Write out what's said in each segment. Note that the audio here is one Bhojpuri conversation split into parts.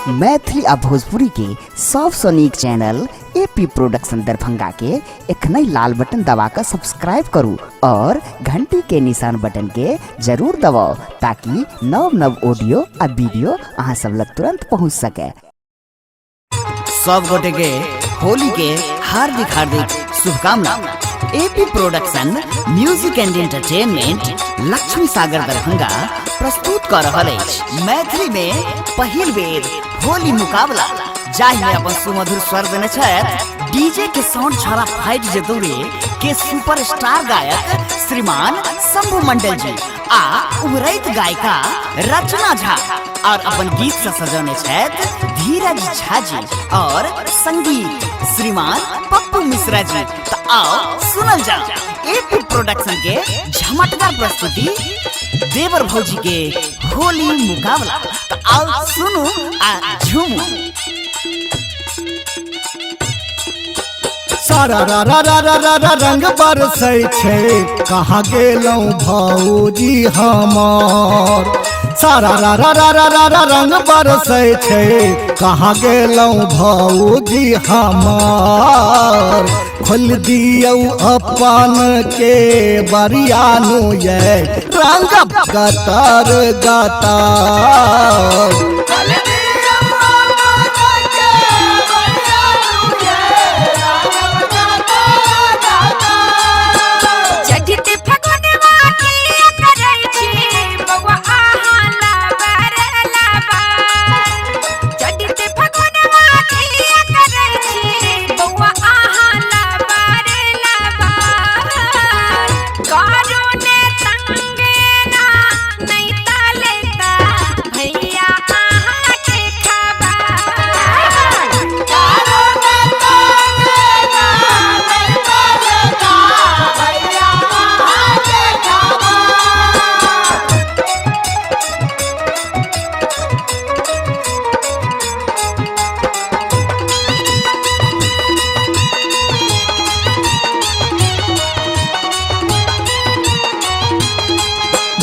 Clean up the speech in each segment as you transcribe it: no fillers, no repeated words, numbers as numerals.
मैथिली आ भोजपुरी के सबसे नीक चैनल एपी प्रोडक्शन दरभंगा के एखनई लाल बटन दबाकर सब्सक्राइब करू और घंटी के निशान बटन के जरूर दबाओ ताकि नव नव ऑडियो आ वीडियो अहाँ सब लग तुरंत पहुँच सके। सब गोटे के होली के हार्दिक हार्दिक शुभकामना। AP production music and entertainment Lakshmi Sagar Darbhanga प्रस्तुत कर रहल अछि मैथिली में पहिल बेर होली मुकाबला, जाहि अपन सुमधुर स्वर देने छथि डीजे के साउंड छाड़ा फाइट जतौरे के सुपरस्टार गायक श्रीमान शंभू मंडल जी आ उभरैत गायिका रचना झा और अपन गीत से सजौने छथि धीरज झा जी और संगीत श्रीमान पप्पू मिश्रा जी। तो आओ सुनल जाओ एपी प्रोडक्शन के झमटदार प्रस्तुति देवर भौजी के होली मुकाबला। तो आओ सुनू आ झूमू। सारा रा रा रा रा रा रा रंग बरसै छै, कहाँ गेलौ भौजी हमार। सारा रा रा रा रा रा रा रंग बरसै छै, कहाँ गेलौ भौजी हमार। खोल दियौ अपन के बरियानु ये रंग गतर गतर।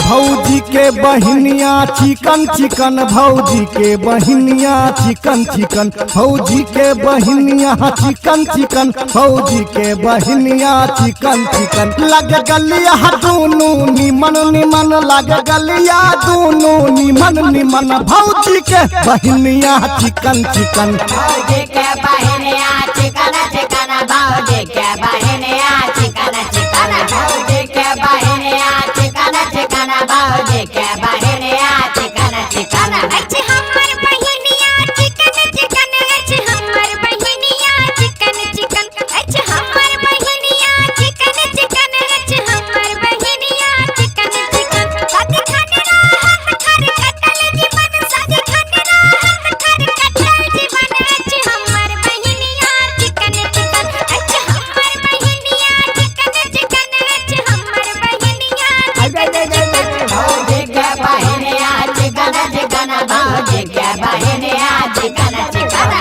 भौजी के बहिनिया चिकन चिकन, भौजी के बहिनिया चिकन चिकन, भौजी के बहिनिया चिकन चिकन, भौजी के बहिनिया चिकन चिकन। लग गलिया दोनों निमन निमन, लग गलिया दोनों निमन निमन, भौजी के बहिनिया चिकन चिकन। भौजी के बहिनिया चिकन चिकन, भौजी के बहिनिया चिकन चिकन, भौजी के बहिनिया चिकन चिकन, भौजी के बहिनिया चिकन चिकन। अच्छे हमर बहिनिया चिकन चिकन, अच्छे हमर बहिनिया चिकन चिकन, अच्छे हमर बहिनिया चिकन चिकन, अच्छे हमर बहिनिया चिकन चिकन। साथे खाने राहत खर कटल जीवन, साथे खाने राहत खर कटल जीवन, अच्छे हमर बहिनिया चिकन चिकन, अच्छे हमर बहिनिया चिकन चिकन, अच्छे हमर बहिनिया चिकन चिकन। भौजी के बहिनिया चिकन चिकन, भौजी के बहिनिया चिकन चिकन।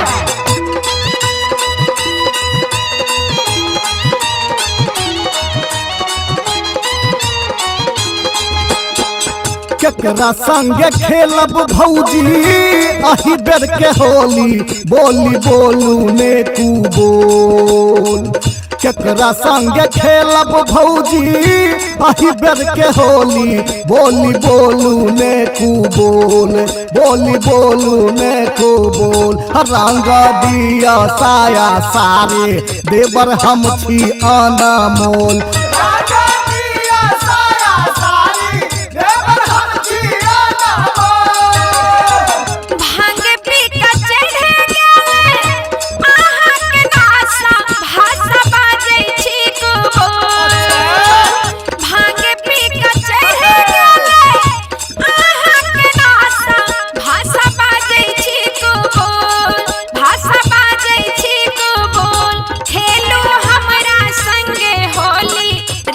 केकरा संगे खेलब भौजी अही बेर के होली, बोली बोलू ने तू बोल। केकरा संगे खेलब भौजी अही बेर के होली, बोली बोलू ने तू बोल, बोली बोलू ने तू बोल। रंग दिया साया सारे देवर हम छी अनमोल।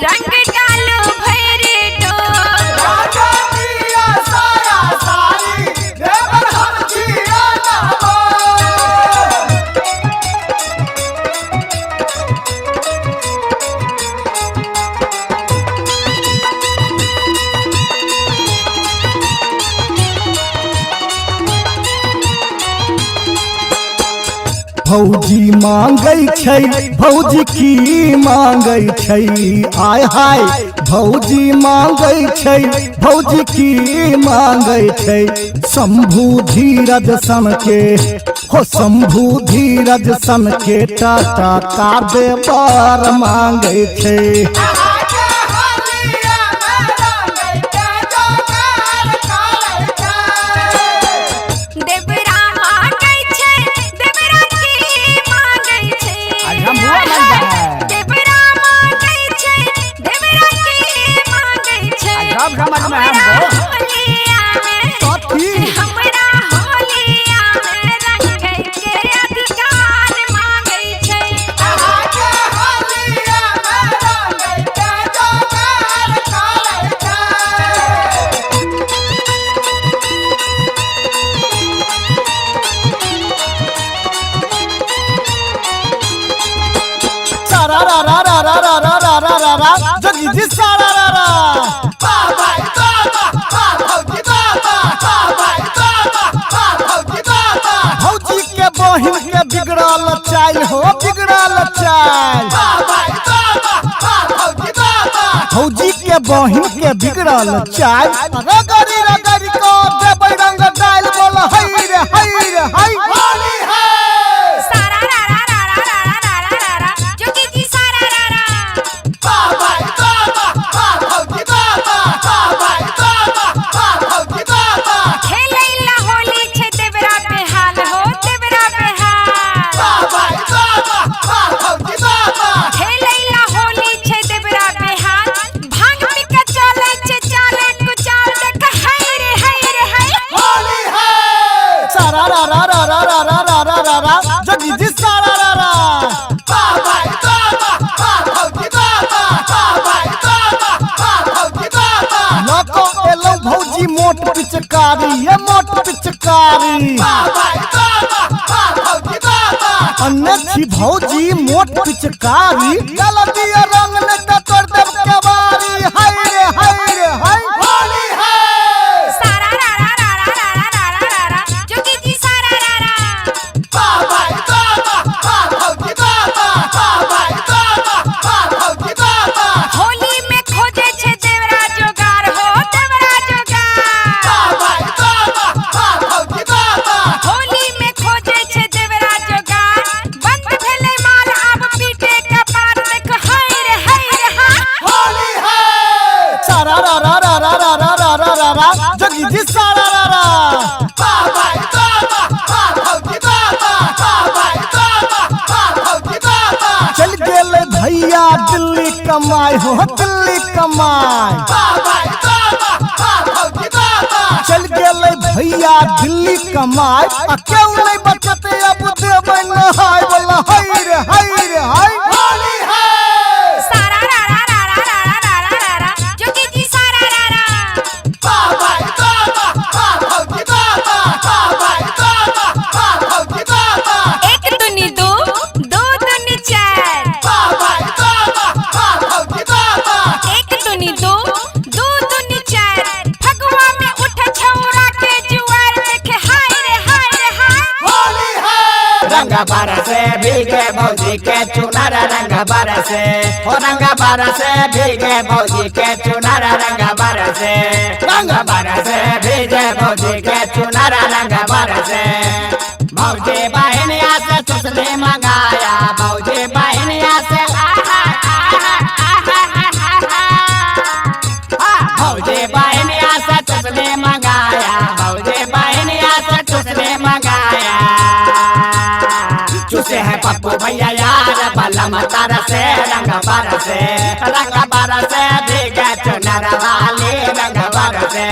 रंग भौजी मांगै छै भौजी की मांगै छै आय हाय भौजी मांगै छै भौजी की मांगै छै शंभू धीरज सन के हो शंभू धीरज सन के टाटा का देवर मांगै छै जोगी जी सारा रा रा भौजी के बहिन के बिगड़ल चाल हो बिगड़ल चाल भौजी के बहिन के बिगड़ल चाल रगड़ी रगड़ी को देबै रंग डाल बोल हई रे हई रे हई होली है जोगी जी सारा रा रा नको एलो भौजी मोट पिचकारी ये मोट पिचकारी अन्नछी भौजी मोट पिचकारी गलती रंग ने कर देव के बारी हाय रे हाय रे हाय होली है जोगी जी सारा रा रा चल गेले भैया दिल्ली कमाई हो दिल्ली कमाई चल गेले भैया दिल्ली कमाई आ क्यों नहीं बचते अब देबै नहाय वाला हाय रे हाय रे हाय होली है रंग बरसे भीगे भौजी के चुनर रंग बरसे हो रंग बरसे भीगे भौजी के चुनर रंग बरसे भीगे भौजी के चुनर रंग बरसे भौजी बहनिया से चुसली मंगाया भौजी बहनिया से भौजी बहनिया से चुसली मंगाया भौजी बहनिया से चुसली मंगाया चुसे है पप्पू भैया यार बलम तरसे रंग बरसे भीगे चुनर वाली रंग बरसे